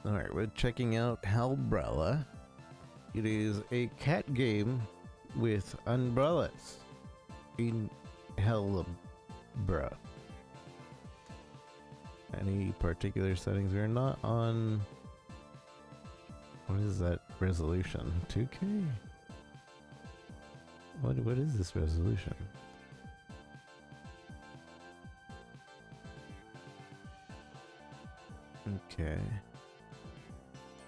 Alright, we're checking out Hellbrella. It is a cat game with umbrellas in Hellbrella. Any particular settings? We're not on... What is that resolution? 2K? What is this resolution? Okay.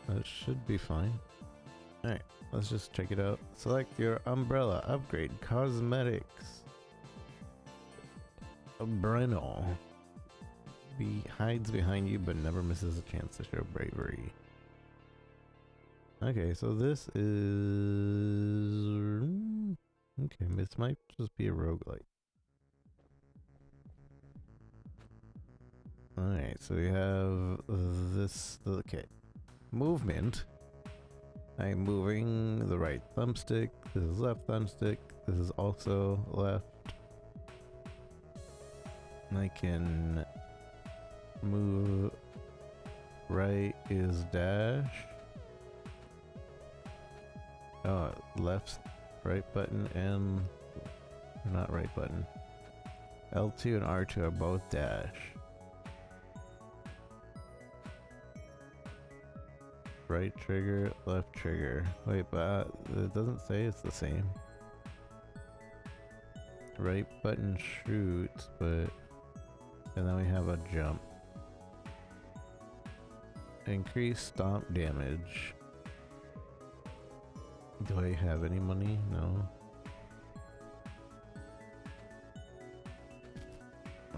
That should be fine. Alright, let's just check it out. Select your umbrella. Upgrade. Cosmetics. Breno. Hides behind you but never misses a chance to show bravery. Okay, so this is... Okay, this might just be a roguelike. Alright, so we have this... Okay. Movement. I'm moving the right thumbstick. This is left thumbstick. This is also left. I can move... Right is dash. Oh, left, right button, and... Not right button. L2 and R2 are both dash. Right trigger, left trigger. Wait, but it doesn't say it's the same. Right button shoots, but... And then we have a jump. Increase stomp damage. Do I have any money? No.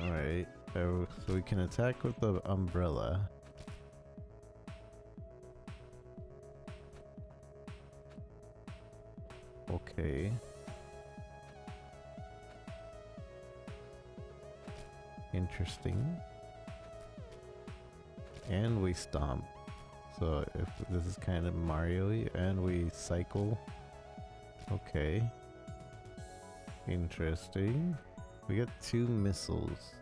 Alright, so we can attack with the umbrella. Okay. Interesting. And we stomp. So if this is kind of Mario-y, and we cycle. Okay. Interesting. We got 2 missiles.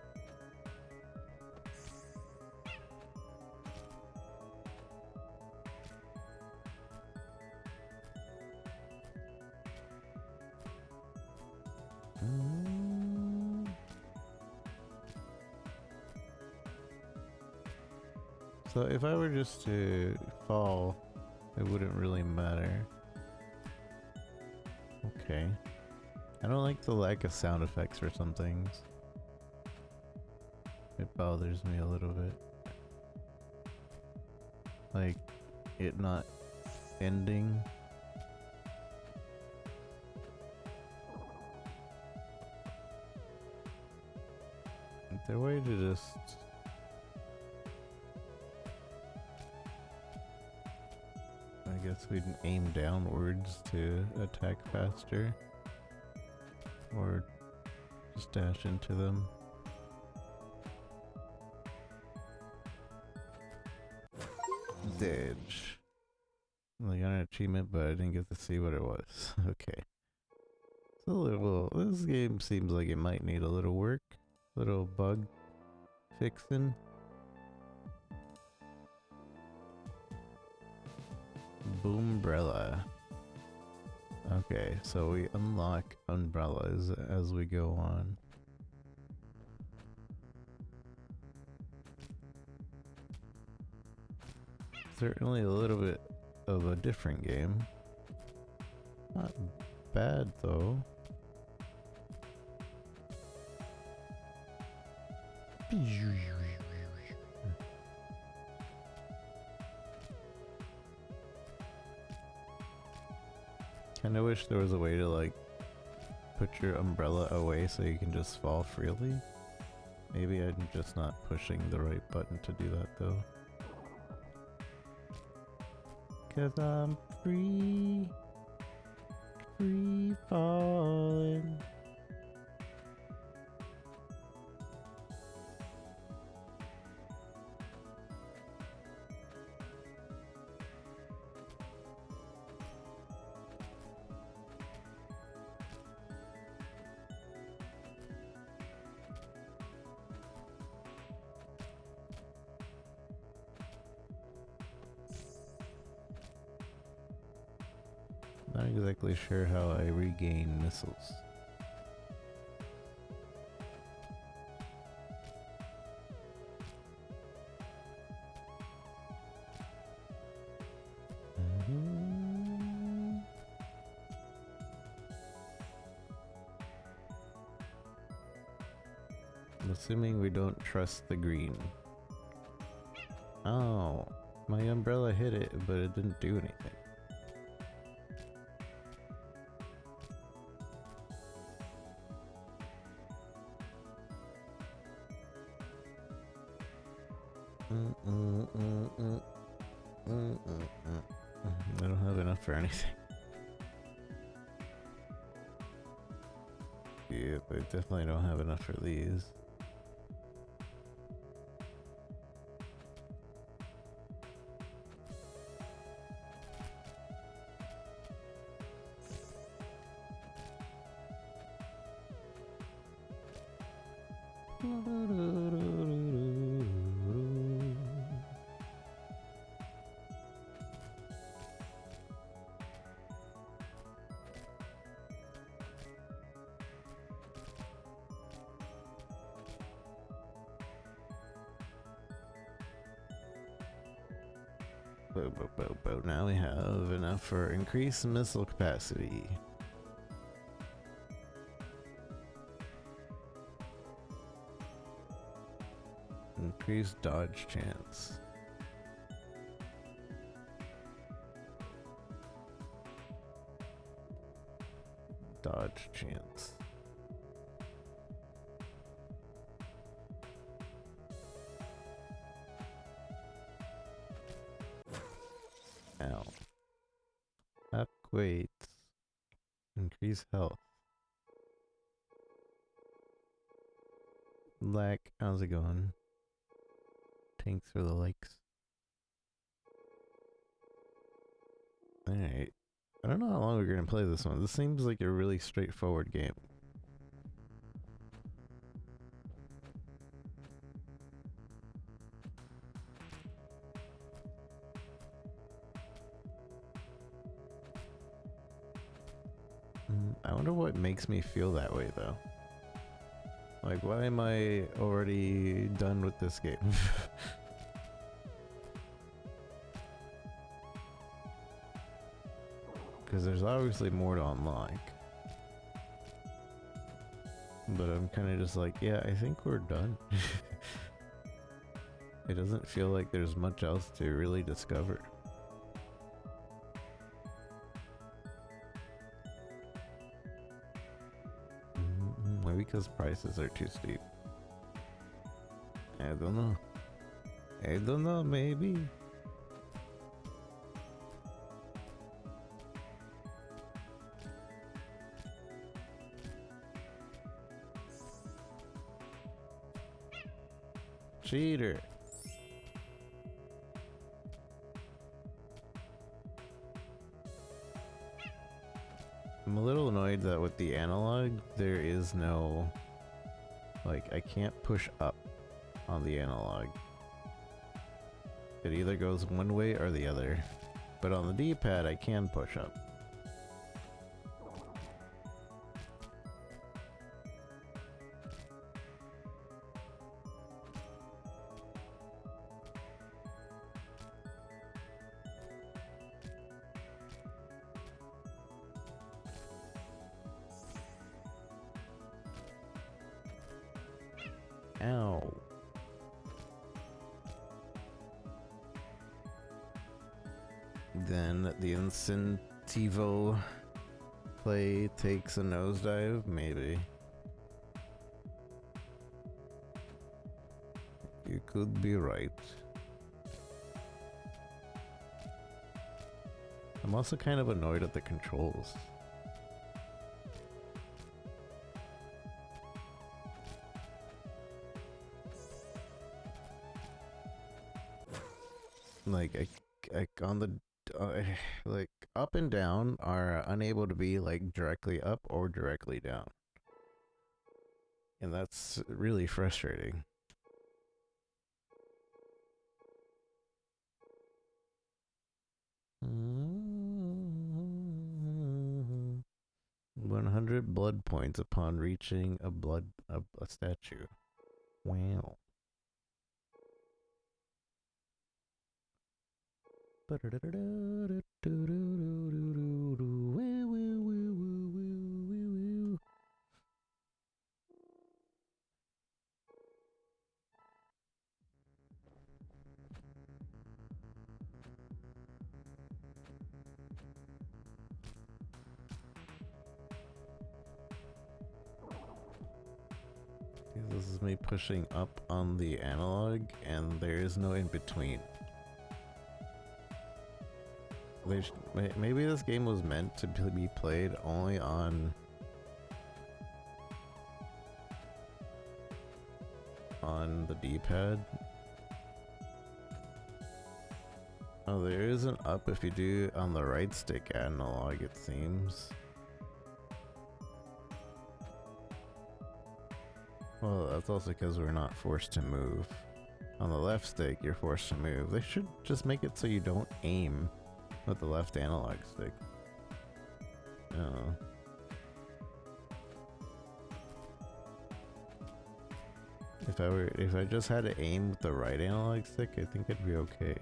So if I were just to fall, it wouldn't really matter. Okay. I don't like the lack of sound effects for some things. It bothers me a little bit. Like, it not ending. Is there a way to just... I guess we'd aim downwards to attack faster. Or just dash into them. Dodge. Well, I got an achievement, but I didn't get to see what it was. Okay. It's a little... This game seems like it might need a little work. Little bug fixing. Boombrella. Okay, so we unlock umbrellas as we go on. Certainly a little bit of a different game. Not bad though. Kinda wish there was a way to like put your umbrella away so you can just fall freely. Maybe I'm just not pushing the right button to do that though. 'Cause I'm free falling. Not exactly sure how I regain missiles. I'm assuming we don't trust the green. Oh, my umbrella hit it, but it didn't do anything. I don't have enough for anything. Yep, I definitely don't have enough for these. Now we have enough for increased missile capacity. Increased dodge chance. Dodge chance. Ow. Upgrades. Increase health. Lack, how's it going? Thanks for the likes. Alright. I don't know how long we're gonna play this one. This seems like a really straightforward game. I wonder what makes me feel that way though. Like, why am I already done with this game? Because there's obviously more to unlock. But I'm kind of just like, yeah, I think we're done. It doesn't feel like there's much else to really discover. Maybe because prices are too steep. I don't know. I don't know, maybe. Cheater. I'm a little annoyed that with the analog, there is no... Like, I can't push up on the analog. It either goes one way or the other. But on the D-pad, I can push up. Ow. Then the Incentivo play takes a nosedive? Maybe. You could be right. I'm also kind of annoyed at the controls. Like, I on the like up and down are unable to be like directly up or directly down, and that's really frustrating. 100 blood points upon reaching a statue. Wow. This is me pushing up on the analog, and there is no in between. Maybe this game was meant to be played only on the D-pad. Oh, there is an up if you do on the right stick analog, it seems. Well, that's also because we're not forced to move. On the left stick, you're forced to move. They should just make it so you don't aim with the left analog stick. Oh. If I just had to aim with the right analog stick, I think it'd be okay.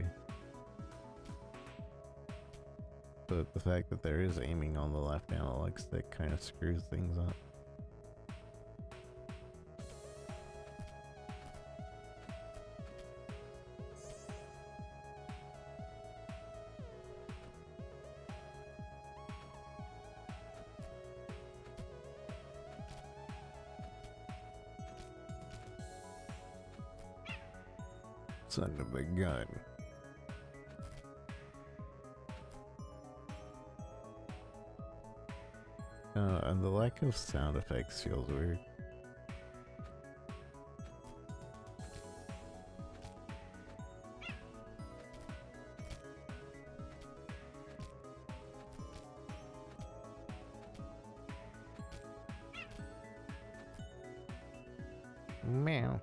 But the fact that there is aiming on the left analog stick kind of screws things up. Son of a gun. And the lack of sound effects feels weird. Meow.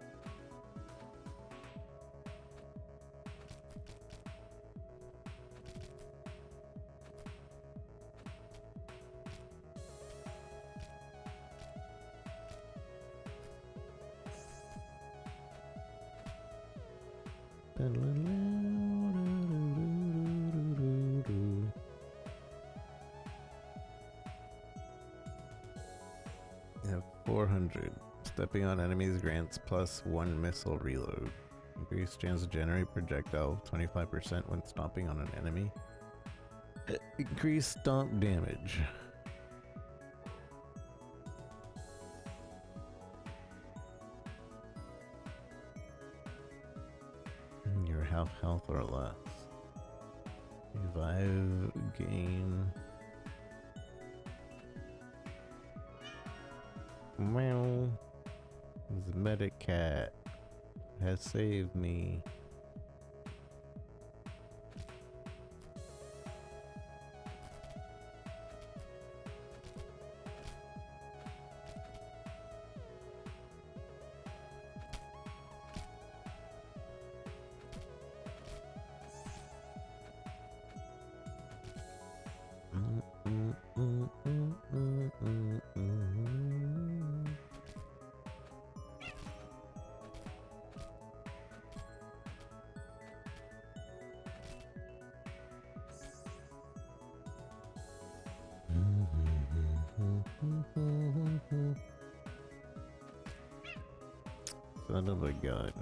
You have 400. Stepping on enemies grants +1 missile reload. Increased chance to generate projectile 25% when stomping on an enemy. Increased stomp damage. You're half health or less. Revive gain. Meow. The medic cat has saved me. Son of a gun.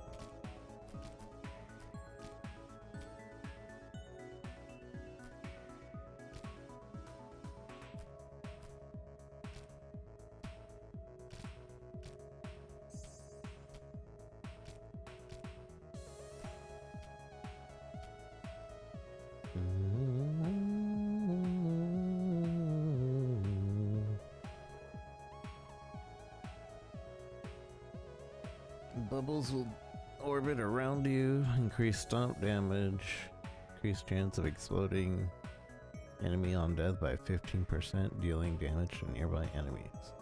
Bubbles will orbit around you, increase stomp damage, increase chance of exploding enemy on death by 15%, dealing damage to nearby enemies.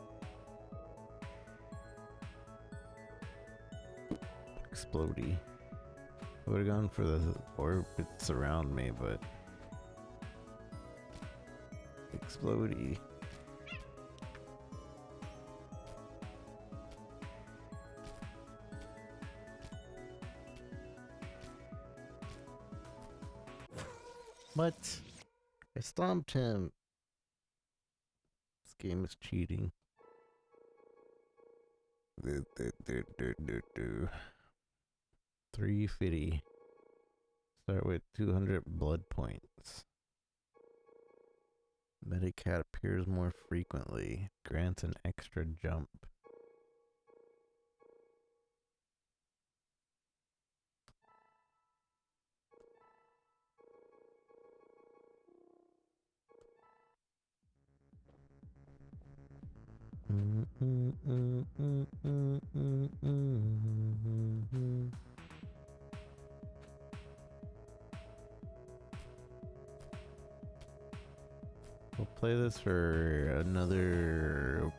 Explodey. I would have gone for the orbits around me, but Explodey. What? I stomped him. This game is cheating. 350. Start with 200 blood points. Medicat appears more frequently. Grants an extra jump. We'll play this for another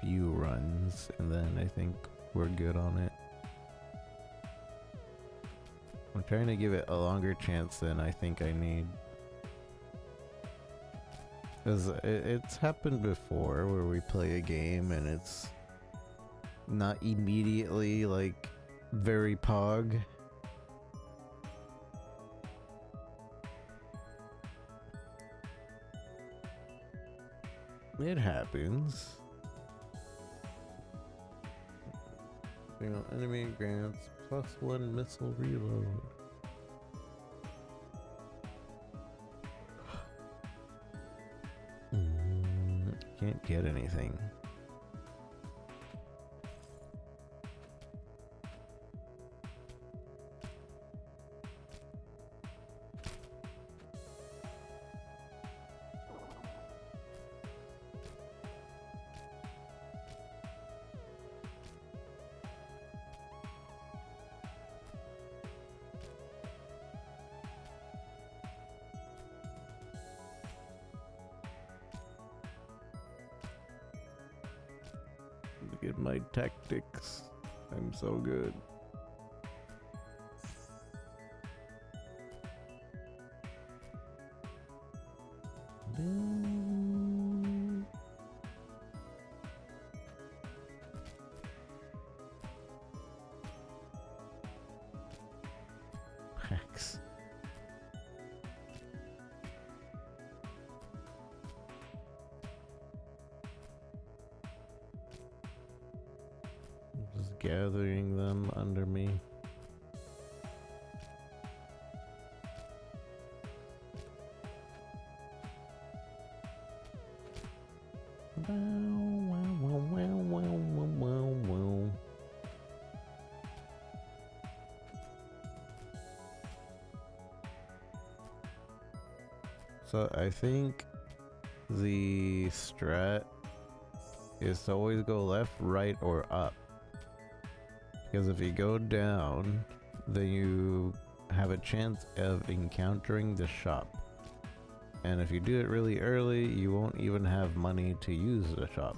few runs, and then I think we're good on it. I'm trying to give it a longer chance than I think I need. Because it's happened before where we play a game and it's not immediately like very pog. It happens. Single enemy grants +1 missile reload. Can't get anything. Look at my tactics. I'm so good. Hacks. Just gathering them under me. So I think the strat is to always go left, right, or up. Because if you go down, then you have a chance of encountering the shop. And if you do it really early, you won't even have money to use the shop.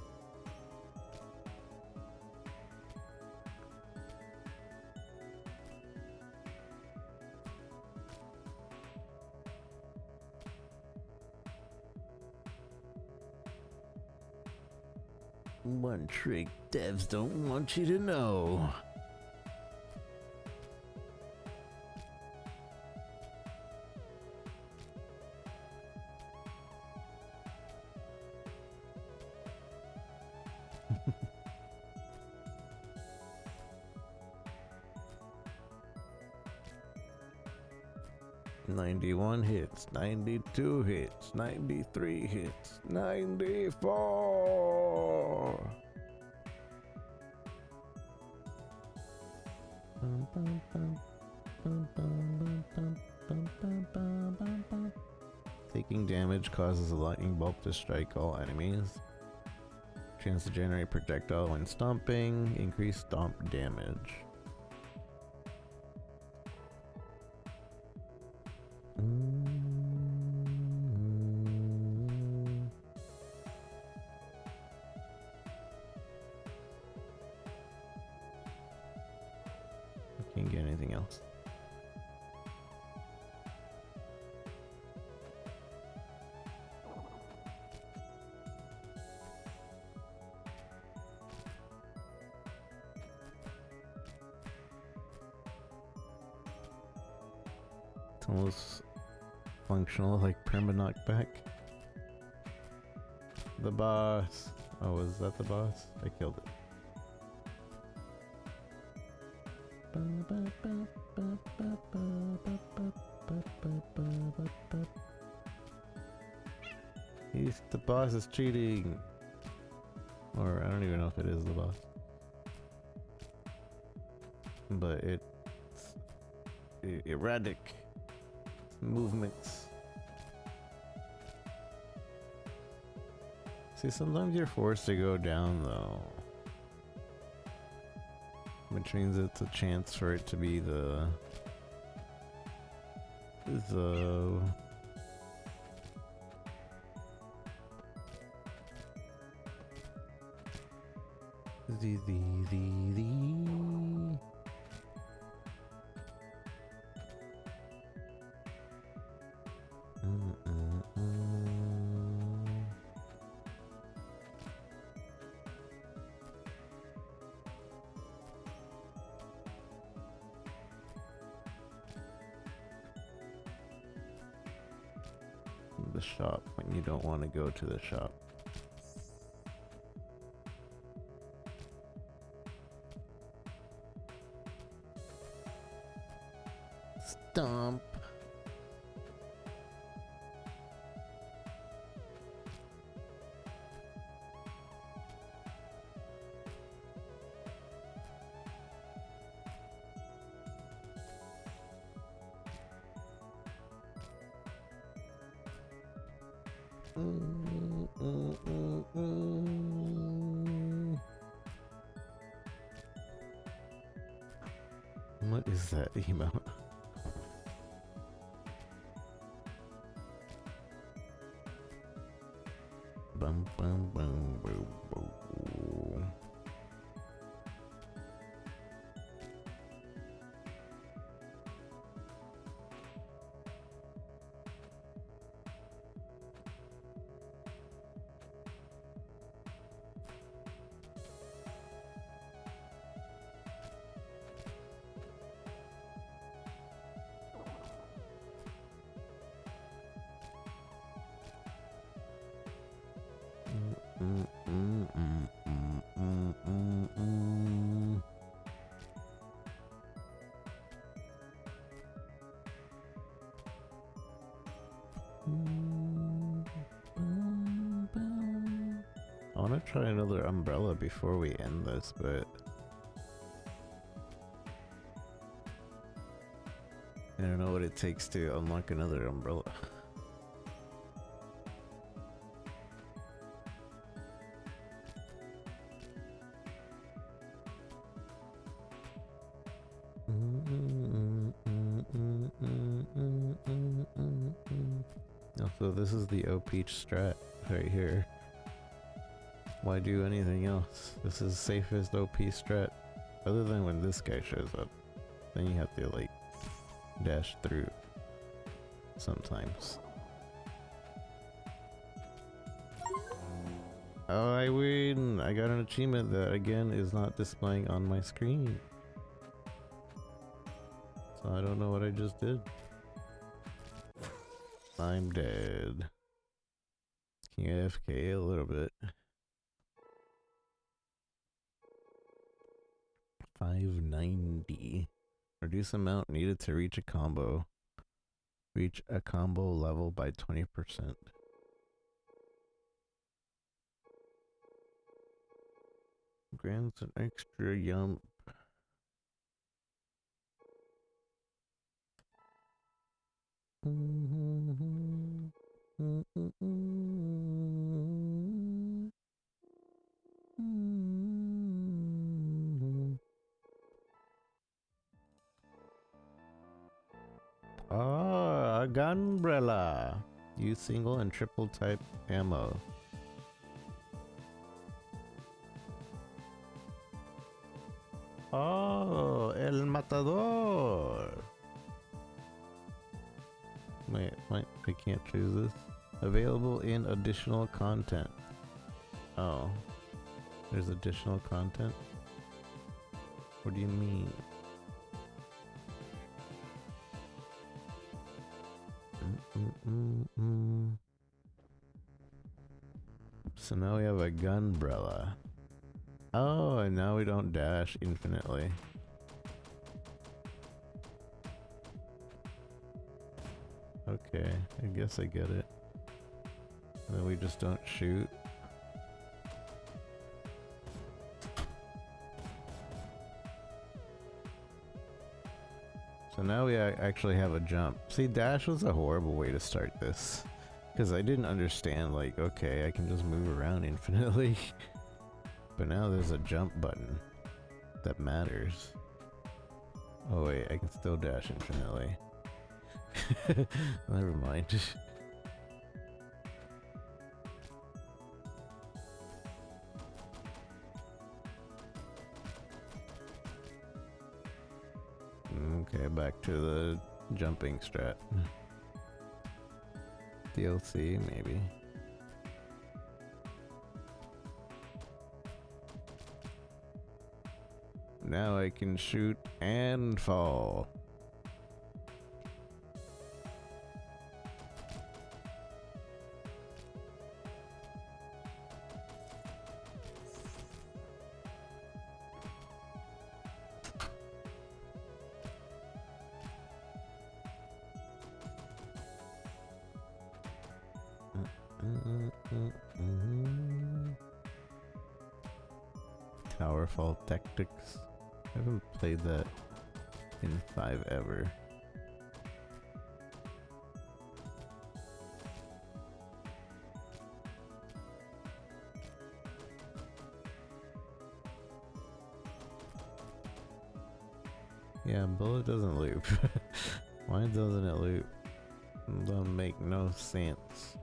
One trick devs don't want you to know. "91 hits, 92 hits, 93 hits, 94. Taking damage causes a lightning bolt to strike all enemies. Chance to generate projectile when stomping. Increase stomp damage. I can't get anything else. It's almost functional like perma knockback. The boss. Oh, was that the boss? I killed it. The boss is cheating. Or I don't even know if it is the boss. But it's erratic movements. See, sometimes you're forced to go down though. Which means it's a chance for it to be the the shop when you don't want to go to the shop. Stomp. What is that emote? Bum bum bum bum bum. I want to try another umbrella before we end this, but I don't know what it takes to unlock another umbrella. So this is the OP strat right here. Why do anything else? This is safest OP strat. Other than when this guy shows up. Then you have to like dash through sometimes. Oh, I win! I got an achievement that again is not displaying on my screen. So I don't know what I just did. I'm dead. Can you AFK a little bit? 590. Reduce amount needed to reach a combo. Reach a combo level by 20%. Grants an extra yump. Ah, a gunbrella. Use single and triple type ammo. Oh, el matador. Wait, I can't choose this. Available in additional content. Oh, there's additional content? What do you mean? So now we have a gunbrella. Oh, and now we don't dash infinitely. Okay, I guess I get it. And then we just don't shoot. So now we actually have a jump. See, dash was a horrible way to start this. Because I didn't understand, like, okay, I can just move around infinitely. But now there's a jump button that matters. Oh wait, I can still dash infinitely. Never mind. Okay, back to the jumping strat. DLC, maybe. Now I can shoot and fall. Towerfall Tactics. I haven't played that in 5 ever. Yeah, bullet doesn't loop. Why doesn't it loop? It doesn't make no sense.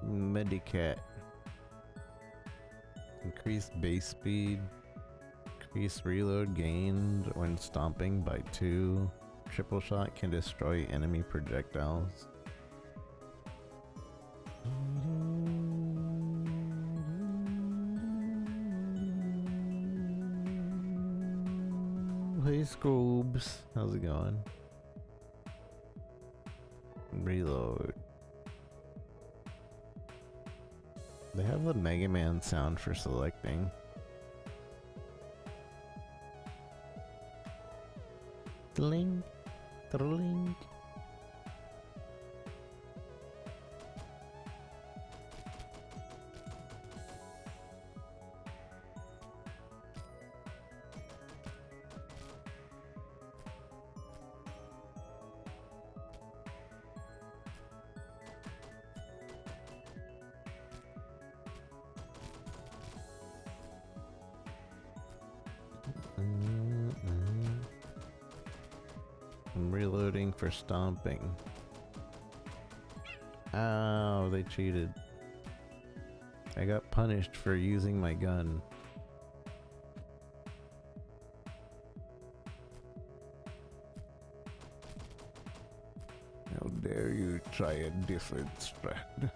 Medicat. Increased base speed. Increased reload gained when stomping by 2. Triple shot can destroy enemy projectiles. Hey Scoobs, how's it going? Reload. They have the Mega Man sound for selecting. Tling, tling. I'm reloading for stomping. Ow, they cheated. I got punished for using my gun. How dare you try a different strat?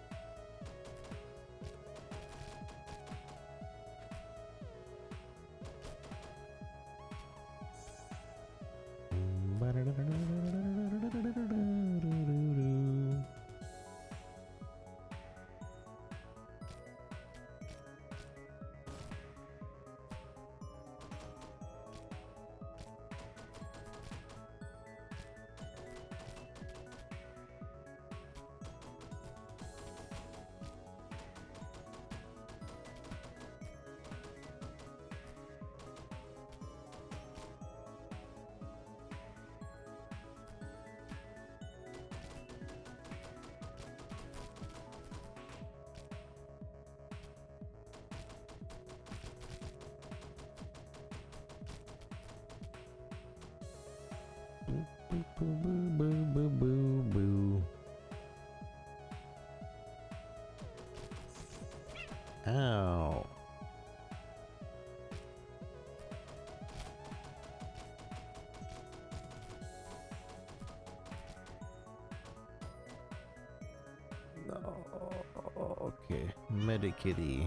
Okay, Medikitty.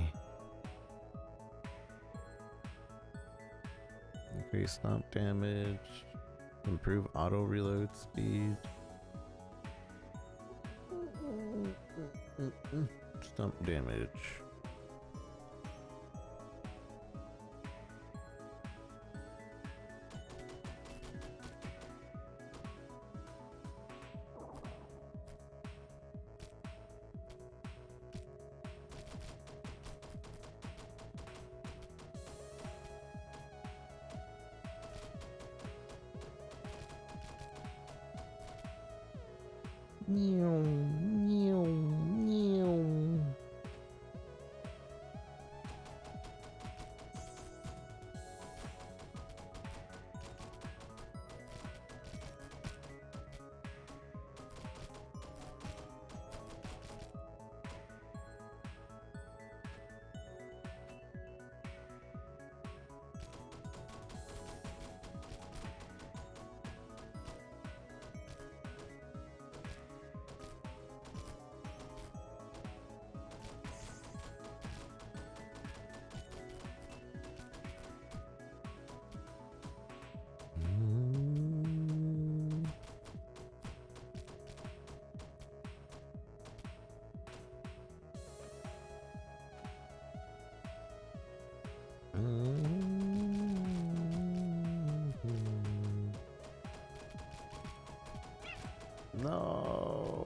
Increase stomp damage. Improve auto reload speed. Stomp damage. Meow, meow, meow. No.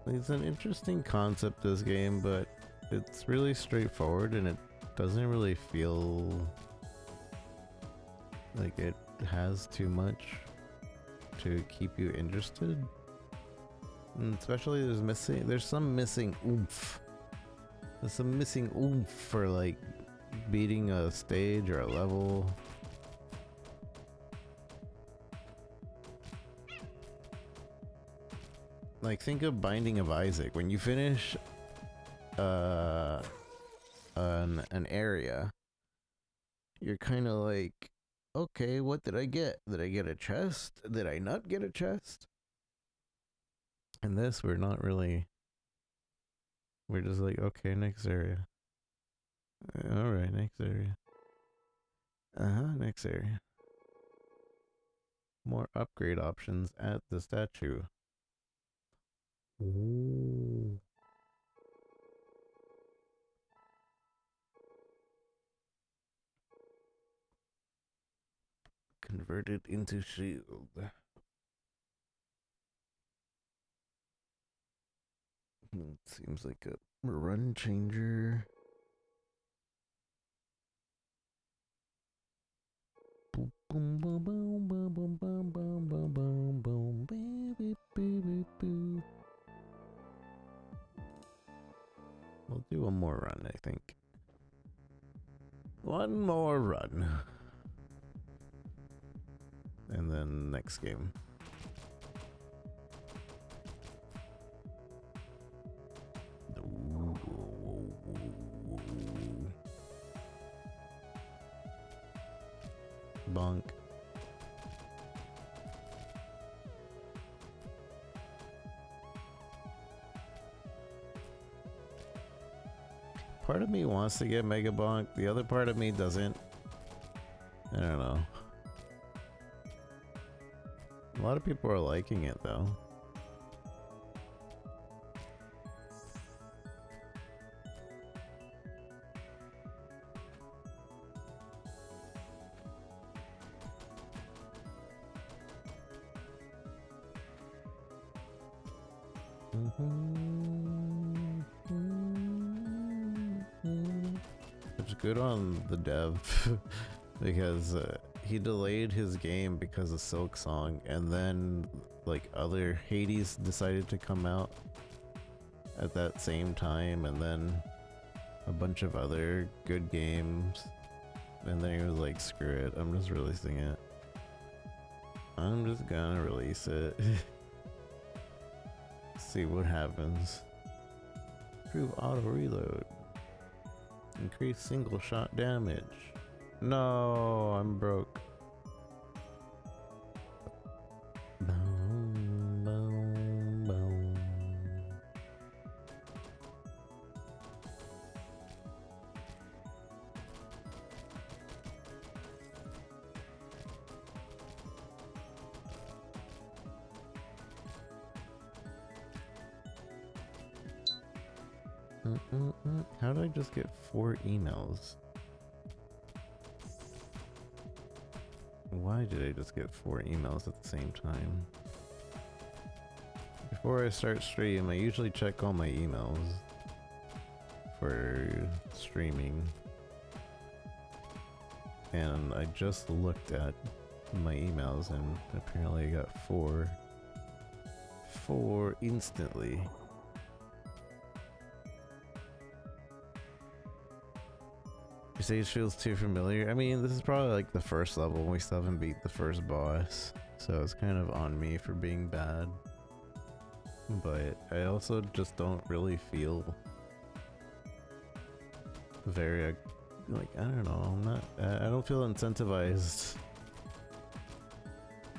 It's an interesting concept, this game, but it's really straightforward and it doesn't really feel like it has too much to keep you interested. And especially there's some missing oomph. There's some missing oomph for like beating a stage or a level. Like, think of Binding of Isaac. When you finish an area, you're kind of like, okay, what did I get? Did I get a chest? Did I not get a chest? And this, we're not really. We're just like, okay, next area. Alright, next area. Next area. More upgrade options at the statue. Ooh. Converted into shield. It seems like a run changer. Boom, boom, boom, boom, boom, boom, boom, boom, boom, boom, boom, baby, baby, boo. We'll do one more run, I think. One more run. And then next game. Bonk. Part of me wants to get Mega Bonk, the other part of me doesn't. I don't know. A lot of people are liking it though. It's good on the dev because he delayed his game because of Silk Song, and then like other Hades decided to come out at that same time, and then a bunch of other good games, and then he was like, screw it, I'm just releasing it. I'm just gonna release it. See what happens. Improve auto reload. Increase single shot damage. No, I'm broke. Boom, boom, boom. How did I just get 4 emails? Why did I just get 4 emails at the same time? Before I start stream, I usually check all my emails for streaming. And I just looked at my emails and apparently I got 4. 4 instantly. You say it feels too familiar? I mean, this is probably like the first level. We still haven't beat the first boss. So it's kind of on me for being bad. But I also just don't really feel very, like, I don't know, I don't feel incentivized.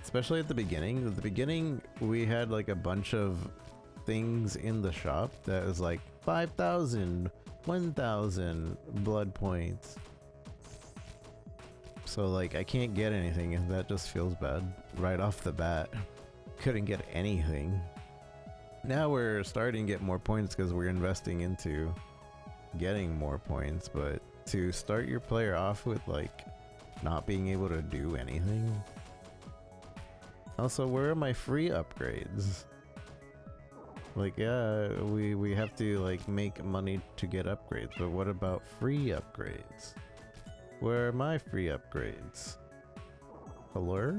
Especially at the beginning. At the beginning, we had like a bunch of things in the shop that was like 5,000, 1,000 blood points. So like I can't get anything and that just feels bad right off the bat. Couldn't get anything. Now we're starting to get more points because we're investing into getting more points, but to start your player off with like not being able to do anything. Also, where are my free upgrades? Like, yeah, we have to like make money to get upgrades, but what about free upgrades? Where are my free upgrades? Hello?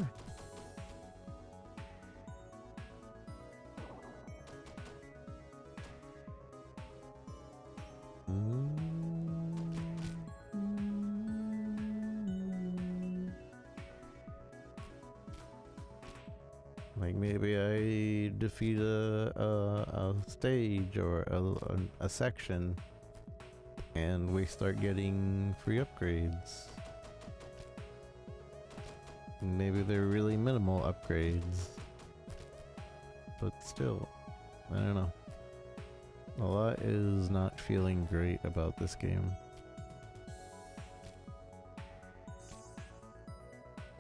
Like maybe I defeat a stage or a section and we start getting free upgrades. Maybe they're really minimal upgrades, but still, I don't know. A lot is not feeling great about this game.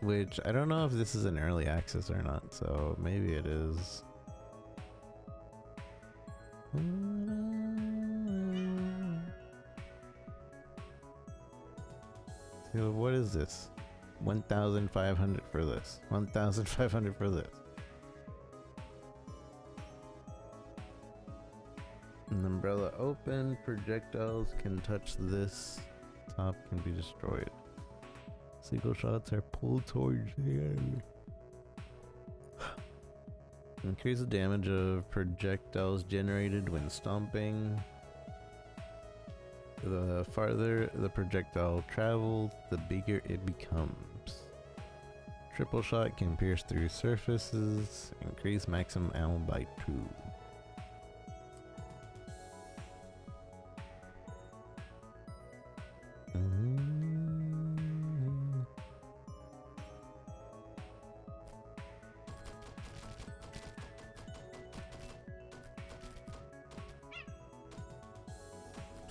Which, I don't know if this is an early access or not, so maybe it is. So what is this? 1,500 for this. 1,500 for this. An umbrella open. Projectiles can touch this. Top can be destroyed. Single shots are pulled towards the enemy. Increase the damage of projectiles generated when stomping. The farther the projectile travels, the bigger it becomes. Triple shot can pierce through surfaces. Increase maximum ammo by 2.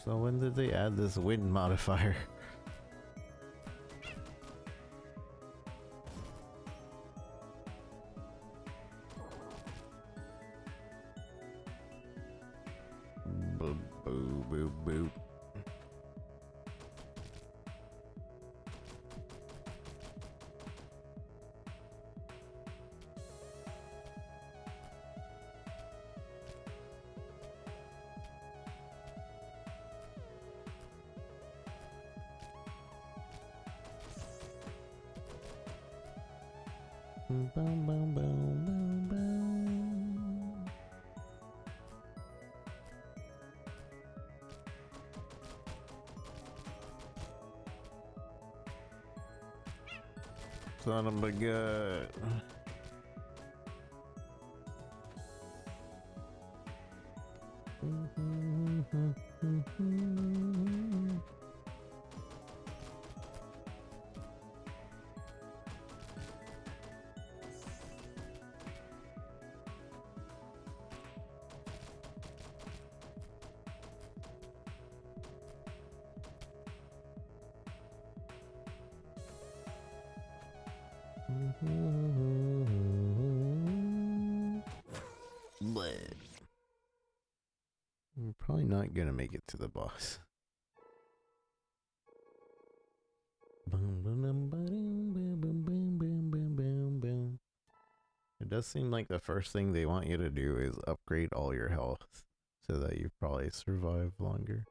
So when did they add this wind modifier? Boop, boop, boop, boop. Boom, boom, boom, boom, boom. Son of a gun. But we're probably not gonna make it to the boss. It does seem like the first thing they want you to do is upgrade all your health so that you probably survive longer.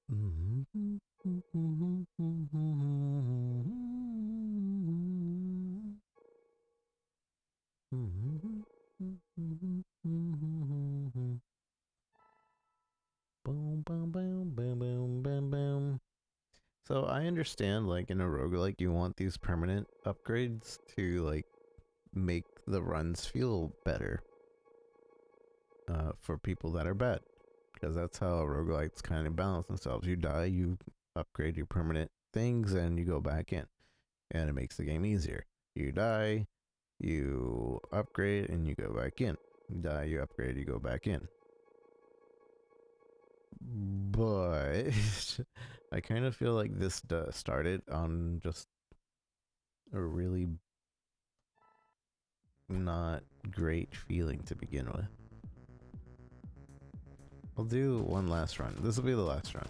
Boom, boom, boom, boom, boom, boom, boom. So I understand, like, in a roguelike, you want these permanent upgrades to, like, make the runs feel better for people that are bad. Because that's how roguelikes kind of balance themselves. You die, you upgrade your permanent things, and you go back in. And it makes the game easier. You die, you upgrade, and you go back in. You die, you upgrade, you go back in. But I kind of feel like this started on just a really not great feeling to begin with. I'll do one last run. This will be the last run.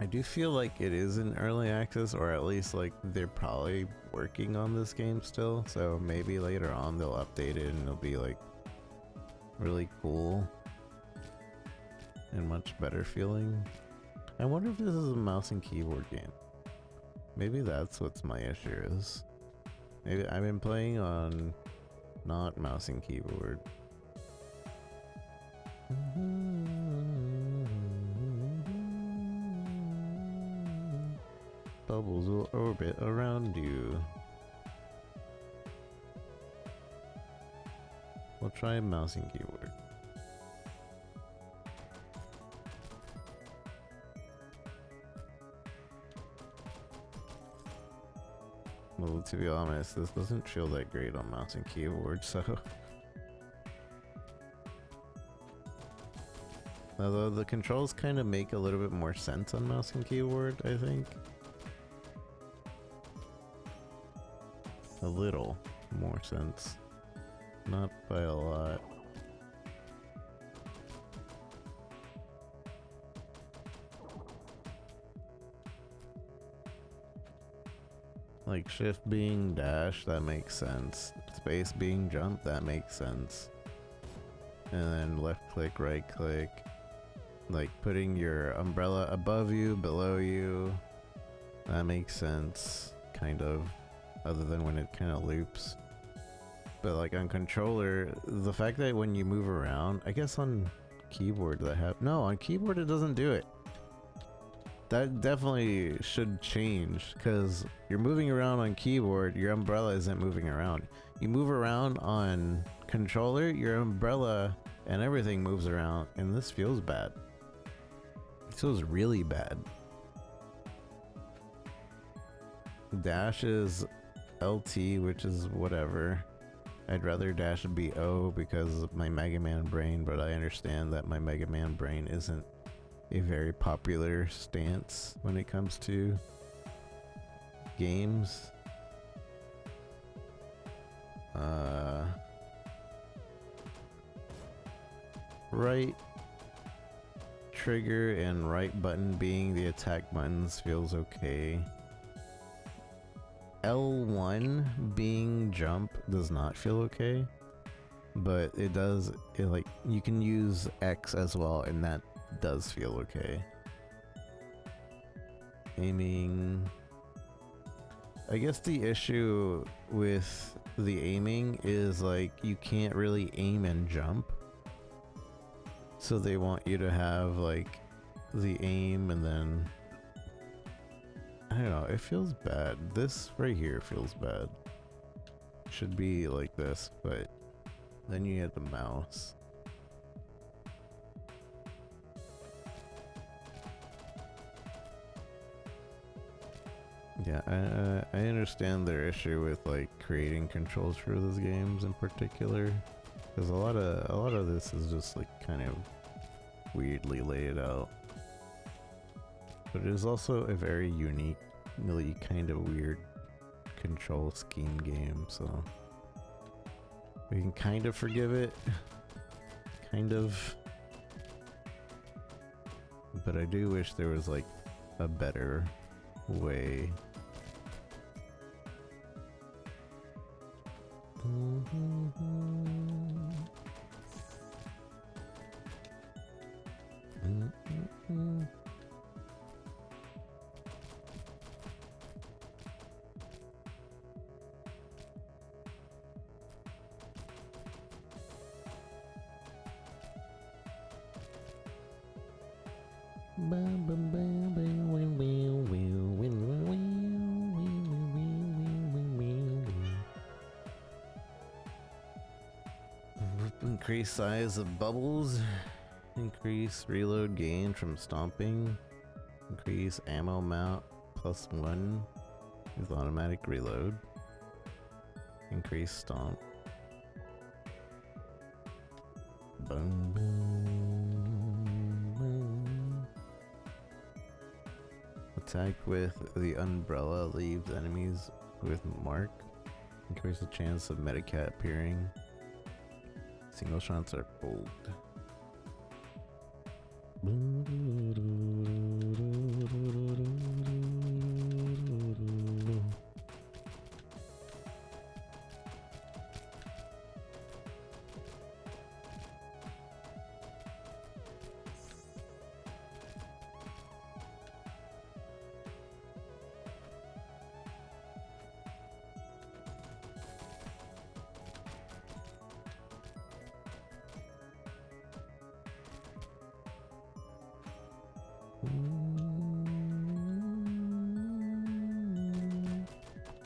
I do feel like it is in early access, or at least like they're probably working on this game still, so maybe later on they'll update it and it'll be like really cool and much better feeling. I wonder if this is a mouse and keyboard game. Maybe that's what's my issue is. Maybe I've been playing on not mouse and keyboard. Bubbles will orbit around you. We'll try mouse and keyboard. Well, to be honest, this doesn't feel that great on mouse and keyboard, so... Although the controls kind of make a little bit more sense on mouse and keyboard, I think. A little more sense. Not by a lot. Like shift being dash, that makes sense. Space being jump, that makes sense. And then left click, right click. Like putting your umbrella above you, below you. That makes sense, kind of. Other than when it kind of loops. But like on controller, the fact that when you move around, I guess on keyboard no, on keyboard it doesn't do it. That definitely should change, because you're moving around on keyboard, your umbrella isn't moving around. You move around on controller, your umbrella and everything moves around, and this feels bad. It feels really bad. Dash is LT, which is whatever. I'd rather dash be O because of my Mega Man brain, but I understand that my Mega Man brain isn't a very popular stance when it comes to games. Right trigger and right button being the attack buttons feels okay. L1 being jump does not feel okay, but it does, like, you can use X as well, and that does feel okay. Aiming, I guess the issue with the aiming is like you can't really aim and jump. So they want you to have like the aim and then I don't know, it feels bad. This right here feels bad. Should be like this, but then you hit the mouse. Yeah, I understand their issue with like creating controls for those games in particular, because a lot of this is just like kind of weirdly laid out. But it is also a very uniquely kind of weird control scheme game, so we can kind of forgive it, kind of. But I do wish there was like a better way. Increase size of bubbles, increase reload gain from stomping, increase ammo amount +1 with automatic reload, increase stomp. Boom, boom, boom. Attack with the umbrella leaves enemies with mark, increase the chance of Medicat appearing. Single shots are bold.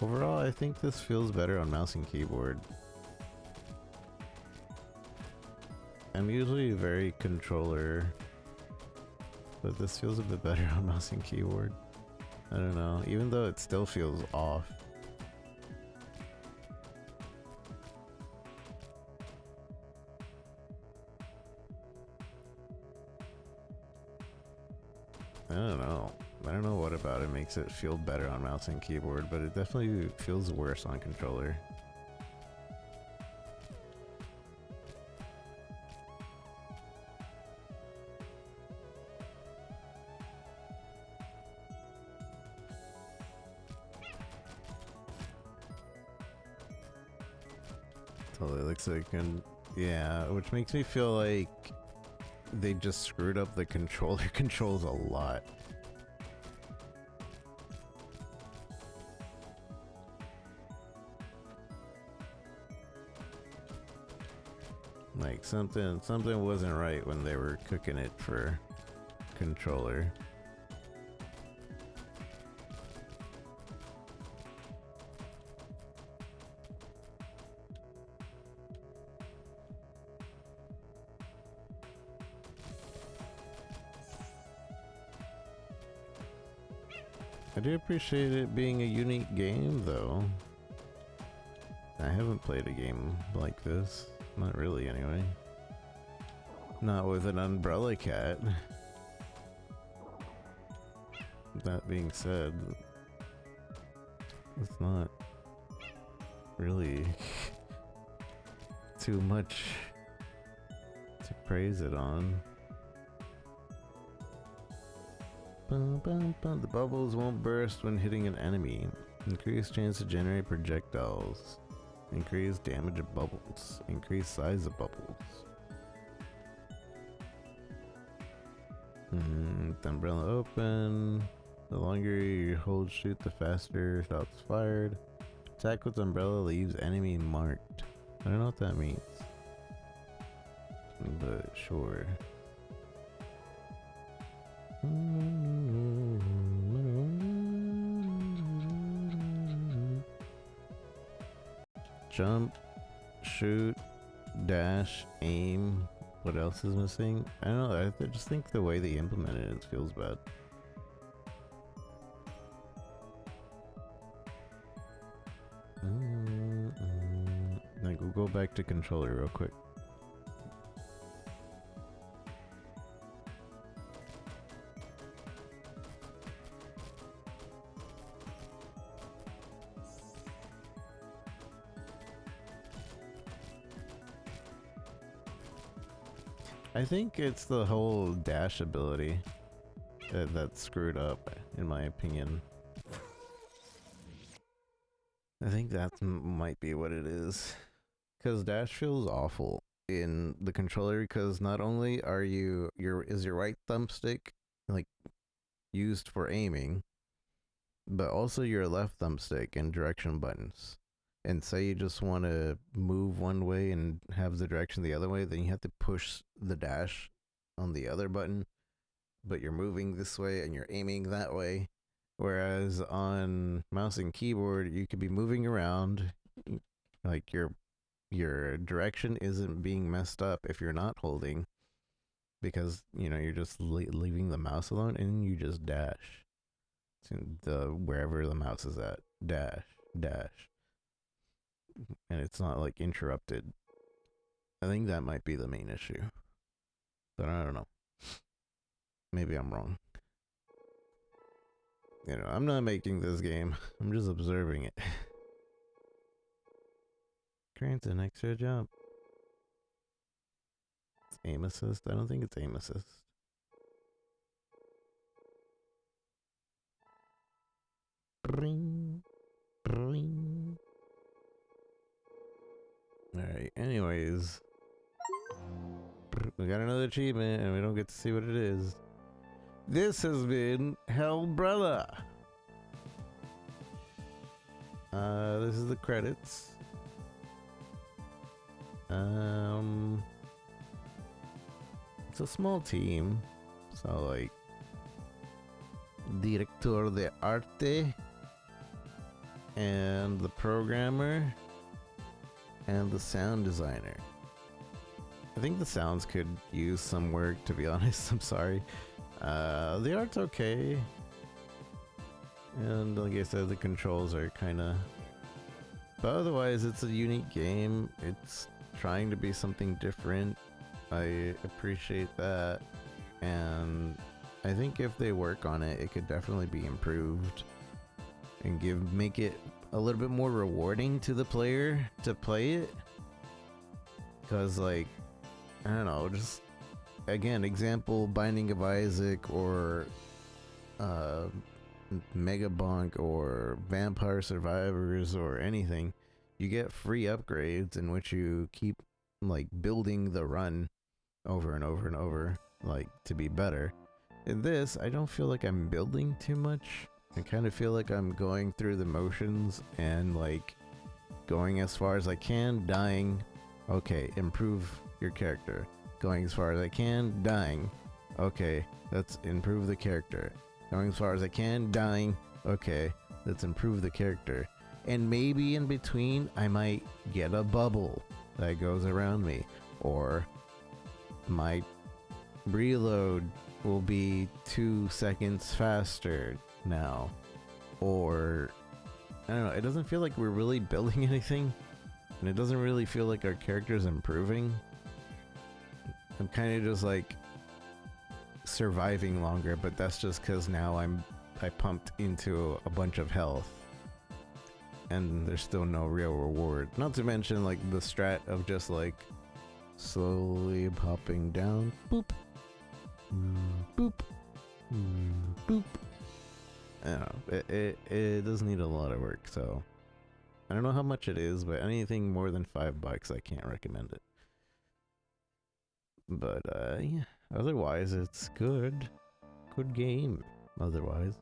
Overall, I think this feels better on mouse and keyboard. I'm usually very controller, but this feels a bit better on mouse and keyboard. I don't know, even though it still feels off. I don't know what about it makes it feel better on mouse and keyboard, but it definitely feels worse on controller. Totally looks like, yeah, which makes me feel like they just screwed up the controller controls a lot. Like something wasn't right when they were cooking it for controller. I do appreciate it being a unique game, though. I haven't played a game like this. Not really, anyway. Not with an umbrella cat. That being said, it's not really too much to praise it on. The bubbles won't burst when hitting an enemy. Increased chance to generate projectiles. Increased damage of bubbles. Increased size of bubbles. The umbrella open. The longer you hold shoot, the faster shots fired. Attack with umbrella leaves enemy marked. I don't know what that means, but sure. Jump, shoot, dash, aim. What else is missing? I don't know. I just think the way they implemented it feels bad. Like, we'll go back to controller real quick. I think it's the whole dash ability that's screwed up, in my opinion. I think that might be what it is. Because dash feels awful in the controller, because not only are is your right thumbstick like used for aiming, but also your left thumbstick and direction buttons. And say you just want to move one way and have the direction the other way, then you have to push the dash on the other button, but you're moving this way and you're aiming that way. Whereas on mouse and keyboard, you could be moving around, like your direction isn't being messed up if you're not holding, because you're just leaving the mouse alone and you just dash to the wherever the mouse is at, dash, and it's not like interrupted. I think that might be the main issue, but I don't know. Maybe I'm wrong. I'm not making this game. I'm just observing it. Grant an extra jump. It's aim assist? I don't think it's aim assist. Bring. Bring. Alright, anyways. We got another achievement and we don't get to see what it is. This has been Hellbrella. This is the credits. It's a small team, so like director de arte and the programmer and the sound designer. I think the sounds could use some work, to be honest. I'm sorry. The art's okay, and like I said, the controls are kind of, but otherwise it's a unique game. It's trying to be something different. I appreciate that, and I think if they work on it, it could definitely be improved and make it a little bit more rewarding to the player to play it. Because like, I don't know, just again, example, Binding of Isaac or Megabonk or Vampire Survivors or anything, you get free upgrades in which you keep like building the run over and over and over, like, to be better. In this, I don't feel like I'm building too much. I kind of feel like I'm going through the motions and like going as far as I can, dying. Okay, improve your character. Going as far as I can, dying. Okay, let's improve the character. Going as far as I can, dying. Okay, let's improve the character. And maybe in between, I might get a bubble that goes around me. Or my reload will be 2 seconds faster now. Or, I don't know, it doesn't feel like we're really building anything. And it doesn't really feel like our character's improving. I'm kind of just like surviving longer, but that's just because now I pumped into a bunch of health and there's still no real reward. Not to mention like the strat of just like slowly popping down, boop, boop, boop. I don't know, it does need a lot of work, so I don't know how much it is, but anything more than $5 I can't recommend it. But yeah, otherwise it's good game otherwise.